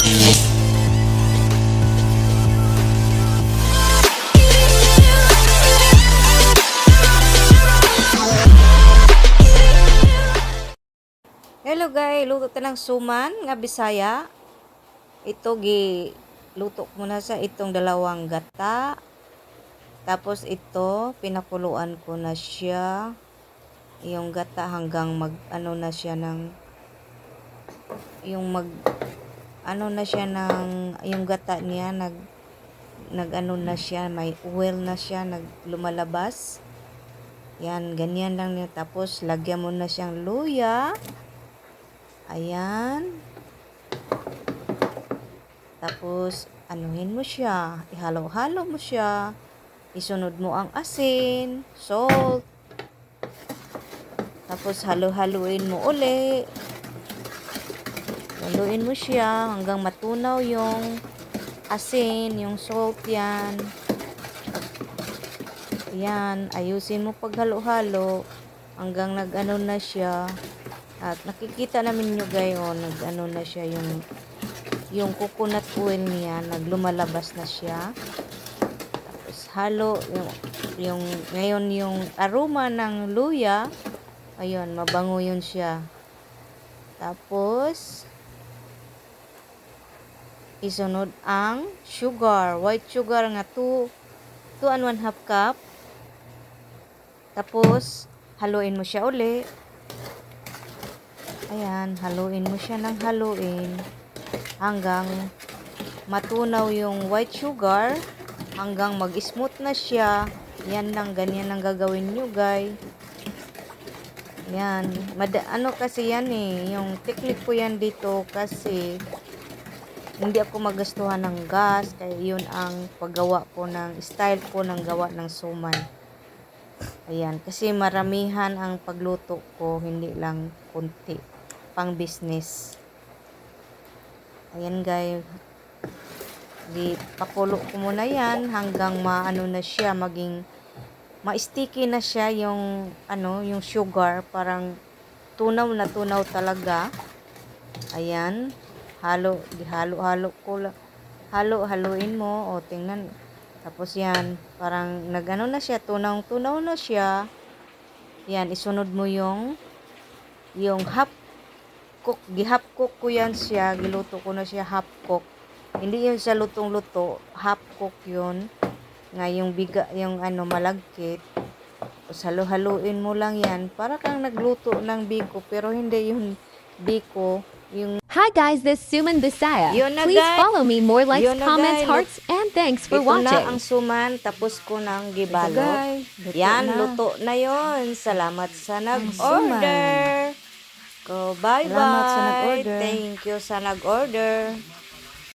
Hello guys, luto ta ng suman nga Bisaya. Ito gi luto ko na sa itong dalawang gata. Tapos ito pinakuluan ko na siya. Yung gata hanggang mag ano na siya ng yung mag ano na siya ng yung gata niya nag ano na siya, may oil na siya, lumalabas. Yan, ganyan lang niya. Tapos lagyan mo na siyang luya. Ayan. Tapos, anuhin mo siya. Ihalo-halo mo siya. Isunod mo ang asin, salt. Tapos, halo-haluin mo uli. Haluin mo siya hanggang matunaw yung asin, yung salt yan. Yan. Ayusin mo pag halo-halo hanggang nag-ano na siya. At nakikita namin nyo guys, nag-ano na siya yung coconut oil niya, naglumalabas na siya. Tapos halo yung ngayon yung aroma ng luya, ayun, mabango yun siya. Tapos isunod ang sugar, white sugar nga 2 and 1/2 cup. Tapos haluin mo siya uli. Ayan, haluin mo siya ng haluin hanggang matunaw yung white sugar, hanggang mag-smooth na siya. Yan lang, ganyan lang gagawin nyo guys. Yan, ano kasi yan yung technique ko yan dito kasi hindi ako magastuhan ng gas, kaya yun ang paggawa ko ng style ko ng gawa ng suman. Ayan, kasi maramihan ang pagluto ko, hindi lang kunti, pang business. Ayan guys, pakulo ko muna yan hanggang maano na siya, maging ma-sticky na siya yung yung sugar, parang tunaw na tunaw talaga. Ayan, halo-halo ko, haluin mo, o tingnan. Tapos yan, parang nagano na siya, tunaw na siya. Yan, isunod mo yung half cook ko yan siya, giluto ko na siya half cook. Hindi yun sa lutong-luto, half cook yun. Nga yung yung malagkit. Tapos halo-haluin mo lang yan, para kang nagluto ng biko, pero hindi yung biko, yung Hi guys, this is Suman Bisaya. Yun na, Please guys. follow me, more likes, Yun na, comments, guys. hearts, and thanks for ito watching. na ang suman, tapos ko nang gibalot. Yan, luto na yon. Salamat sa nag-order. Bye-bye. Salamat sa nag-order. Thank you sa nag-order.